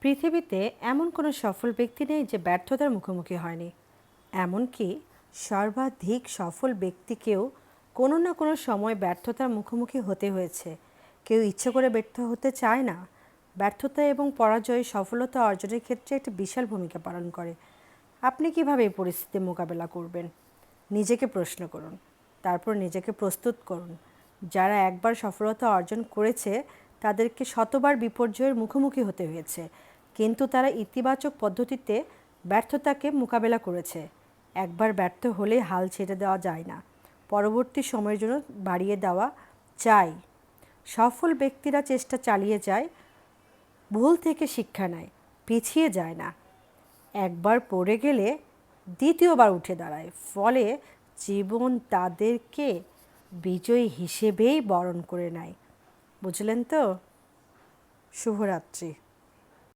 পৃথিবীতে এমন কোনো সফল ব্যক্তি নেই যে ব্যর্থতার মুখোমুখি হয়নি। এমনকি সর্বাধিক সফল ব্যক্তিকেও কোনো না কোনো সময় ব্যর্থতার মুখোমুখি হতে হয়েছে। কেউ ইচ্ছে করে ব্যর্থ হতে চায় না। ব্যর্থতা এবং পরাজয় সফলতা অর্জনের ক্ষেত্রে একটি বিশাল ভূমিকা পালন করে। আপনি কিভাবে এই পরিস্থিতি মোকাবেলা করবেন? নিজেকে প্রশ্ন করুন, তারপর নিজেকে প্রস্তুত করুন। যারা একবার সফলতা অর্জন করেছে তাদেরকে শতবার বিপর্যয়ের মুখোমুখি হতে হয়েছে, কিন্তু তারা ইতিবাচক পদ্ধতিতে ব্যর্থতাকে মোকাবেলা করেছে। একবার ব্যর্থ হলে হাল ছেড়ে দেওয়া যায় না, পরবর্তী সময়ের জন্য বাড়িয়ে দেওয়া চাই। সফল ব্যক্তিরা চেষ্টা চালিয়ে যায়, ভুল থেকে শিক্ষা নেয়, পিছিয়ে যায় না। একবার পড়ে গেলে দ্বিতীয়বার উঠে দাঁড়ায়, ফলে জীবন তাদেরকে বিজয়ী হিসেবেই বরণ করে নেয়। বুঝলেন তো? শুভরাত্রি।